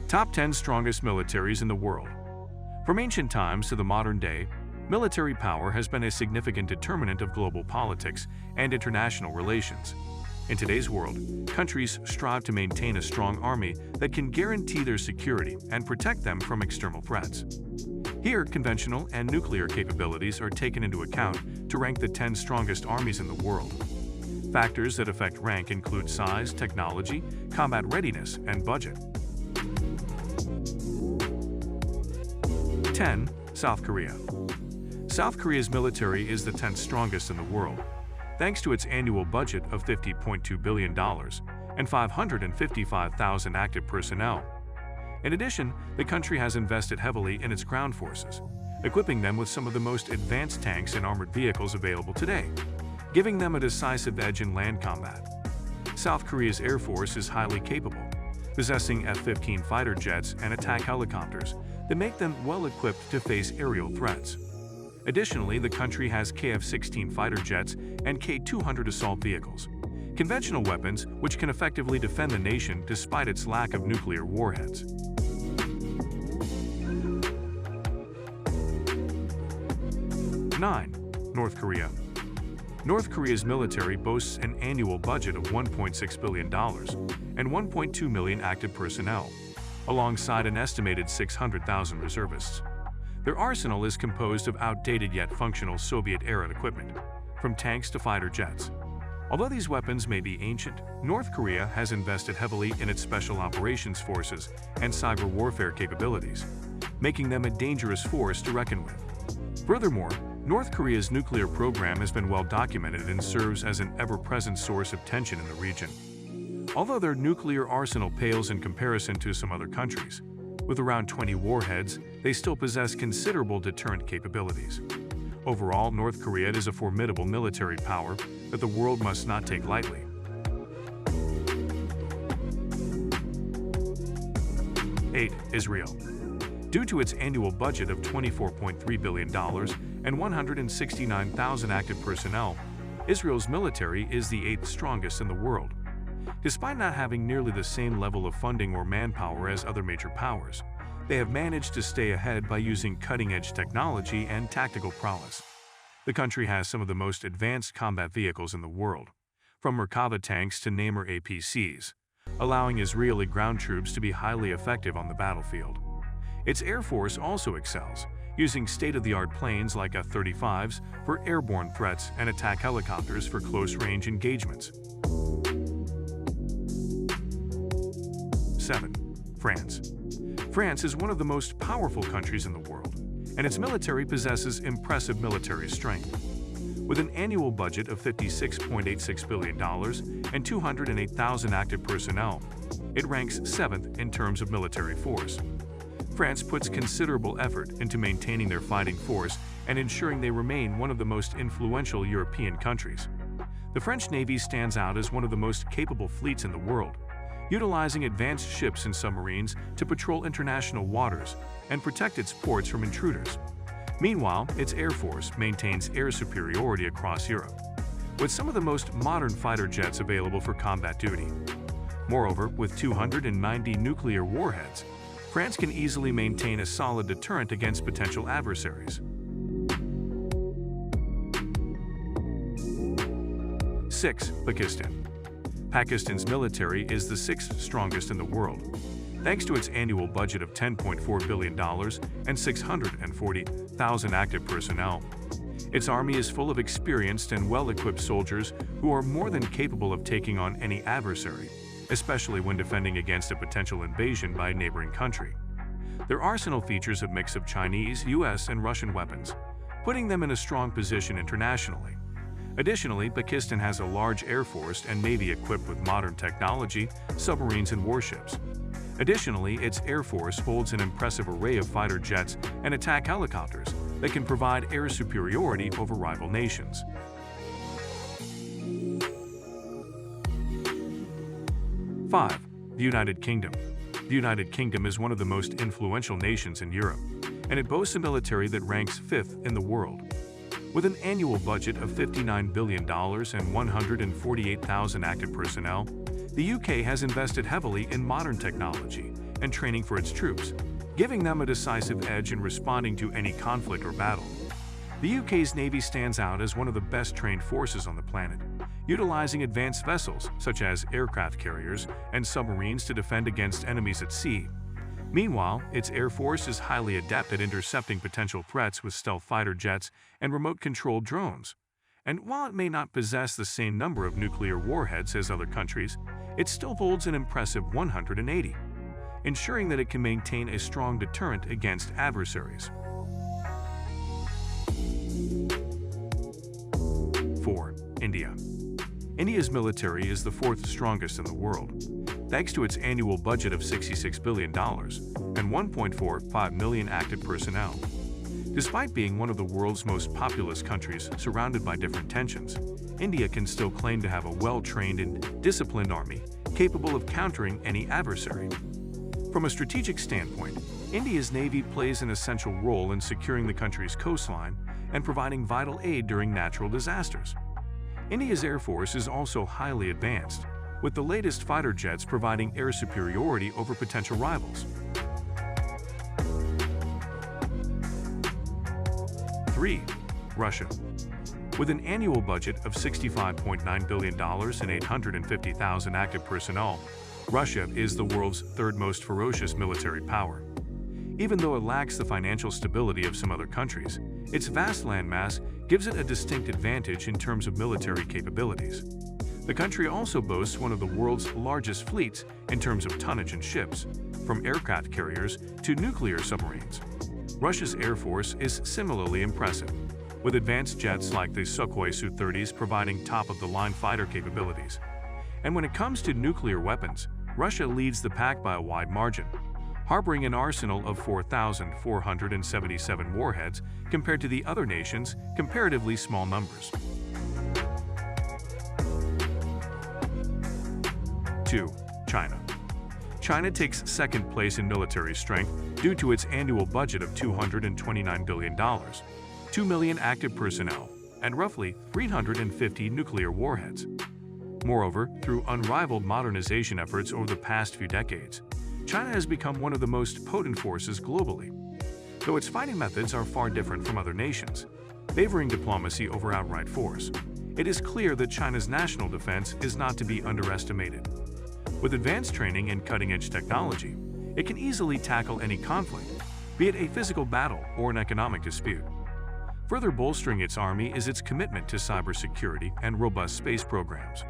Top 10 Strongest Militaries in the World. From ancient times to the modern day, military power has been a significant determinant of global politics and international relations. In today's world, countries strive to maintain a strong army that can guarantee their security and protect them from external threats. Here, conventional and nuclear capabilities are taken into account to rank the 10 strongest armies in the world. Factors that affect rank include size, technology, combat readiness, and budget. 10. South Korea. South Korea's military is the 10th strongest in the world, thanks to its annual budget of $50.2 billion and 555,000 active personnel. In addition, the country has invested heavily in its ground forces, equipping them with some of the most advanced tanks and armored vehicles available today, giving them a decisive edge in land combat. South Korea's Air Force is highly capable, possessing F-15 fighter jets and attack helicopters that make them well-equipped to face aerial threats. Additionally, the country has KF-16 fighter jets and K-200 assault vehicles, conventional weapons which can effectively defend the nation despite its lack of nuclear warheads. 9. North Korea. North Korea's military boasts an annual budget of $1.6 billion and 1.2 million active personnel, alongside an estimated 600,000 reservists. Their arsenal is composed of outdated yet functional Soviet-era equipment, from tanks to fighter jets. Although these weapons may be ancient, North Korea has invested heavily in its special operations forces and cyber warfare capabilities, making them a dangerous force to reckon with. Furthermore, North Korea's nuclear program has been well documented and serves as an ever-present source of tension in the region. Although their nuclear arsenal pales in comparison to some other countries, with around 20 warheads, they still possess considerable deterrent capabilities. Overall, North Korea is a formidable military power that the world must not take lightly. 8. Israel. Due to its annual budget of $24.3 billion and 169,000 active personnel, Israel's military is the 8th strongest in the world. Despite not having nearly the same level of funding or manpower as other major powers, they have managed to stay ahead by using cutting-edge technology and tactical prowess. The country has some of the most advanced combat vehicles in the world, from Merkava tanks to Namer APCs, allowing Israeli ground troops to be highly effective on the battlefield. Its Air Force also excels, using state-of-the-art planes like F-35s for airborne threats and attack helicopters for close-range engagements. 7. France. France is one of the most powerful countries in the world, and its military possesses impressive military strength. With an annual budget of $56.86 billion and 208,000 active personnel, it ranks 7th in terms of military force. France puts considerable effort into maintaining their fighting force and ensuring they remain one of the most influential European countries. The French Navy stands out as one of the most capable fleets in the world, utilizing advanced ships and submarines to patrol international waters and protect its ports from intruders. Meanwhile, its Air Force maintains air superiority across Europe, with some of the most modern fighter jets available for combat duty. Moreover, with 290 nuclear warheads, France can easily maintain a solid deterrent against potential adversaries. 6. Pakistan. Pakistan's military is the 6th strongest in the world, thanks to its annual budget of $10.4 billion and 640,000 active personnel. Its army is full of experienced and well-equipped soldiers who are more than capable of taking on any adversary, especially when defending against a potential invasion by a neighboring country. Their arsenal features a mix of Chinese, US, and Russian weapons, putting them in a strong position internationally. Additionally, Pakistan has a large air force and navy equipped with modern technology, submarines, and warships. Additionally, its air force holds an impressive array of fighter jets and attack helicopters that can provide air superiority over rival nations. 5. The United Kingdom. The United Kingdom is one of the most influential nations in Europe, and it boasts a military that ranks 5th in the world. With an annual budget of $59 billion and 148,000 active personnel, the UK has invested heavily in modern technology and training for its troops, giving them a decisive edge in responding to any conflict or battle. The UK's Navy stands out as one of the best-trained forces on the planet, utilizing advanced vessels such as aircraft carriers and submarines to defend against enemies at sea. Meanwhile, its Air Force is highly adept at intercepting potential threats with stealth fighter jets and remote-controlled drones. And while it may not possess the same number of nuclear warheads as other countries, it still holds an impressive 180, ensuring that it can maintain a strong deterrent against adversaries. 4. India. India's military is the fourth strongest in the world, thanks to its annual budget of $66 billion and 1.45 million active personnel. Despite being one of the world's most populous countries surrounded by different tensions, India can still claim to have a well-trained and disciplined army capable of countering any adversary. From a strategic standpoint, India's Navy plays an essential role in securing the country's coastline and providing vital aid during natural disasters. India's Air Force is also highly advanced, with the latest fighter jets providing air superiority over potential rivals. 3. Russia. With an annual budget of $65.9 billion and 850,000 active personnel, Russia is the world's third most ferocious military power. Even though it lacks the financial stability of some other countries, its vast landmass gives it a distinct advantage in terms of military capabilities. The country also boasts one of the world's largest fleets in terms of tonnage and ships, from aircraft carriers to nuclear submarines. Russia's Air Force is similarly impressive, with advanced jets like the Sukhoi Su-30s providing top-of-the-line fighter capabilities. And when it comes to nuclear weapons, Russia leads the pack by a wide margin, harboring an arsenal of 4,477 warheads compared to the other nations' comparatively small numbers. 2. China. China takes second place in military strength due to its annual budget of $229 billion, 2 million active personnel, and roughly 350 nuclear warheads. Moreover, through unrivaled modernization efforts over the past few decades, China has become one of the most potent forces globally. Though its fighting methods are far different from other nations, favoring diplomacy over outright force, it is clear that China's national defense is not to be underestimated. With advanced training and cutting-edge technology, it can easily tackle any conflict, be it a physical battle or an economic dispute. Further bolstering its army is its commitment to cybersecurity and robust space programs,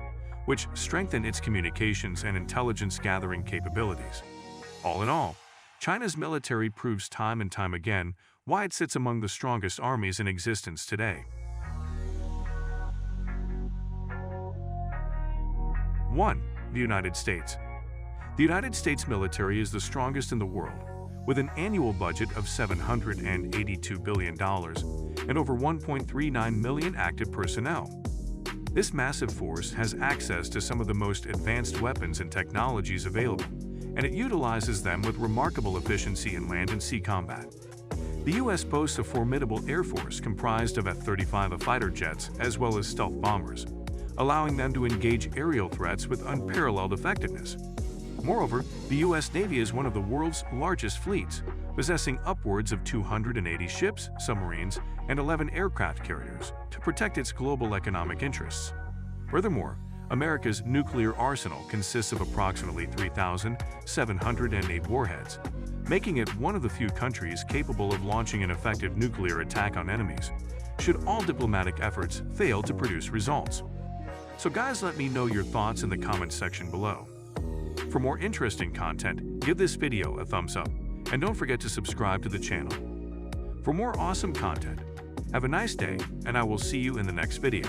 which strengthen its communications and intelligence-gathering capabilities. All in all, China's military proves time and time again why it sits among the strongest armies in existence today. 1. The United States. The United States military is the strongest in the world, with an annual budget of $782 billion and over 1.39 million active personnel. This massive force has access to some of the most advanced weapons and technologies available, and it utilizes them with remarkable efficiency in land and sea combat. The U.S. boasts a formidable air force comprised of F-35 fighter jets as well as stealth bombers, allowing them to engage aerial threats with unparalleled effectiveness. Moreover, the U.S. Navy is one of the world's largest fleets, possessing upwards of 280 ships, submarines, and 11 aircraft carriers to protect its global economic interests. Furthermore, America's nuclear arsenal consists of approximately 3,708 warheads, making it one of the few countries capable of launching an effective nuclear attack on enemies, should all diplomatic efforts fail to produce results. So guys, let me know your thoughts in the comments section below. For more interesting content, give this video a thumbs up, and don't forget to subscribe to the channel. For more awesome content, have a nice day, and I will see you in the next video.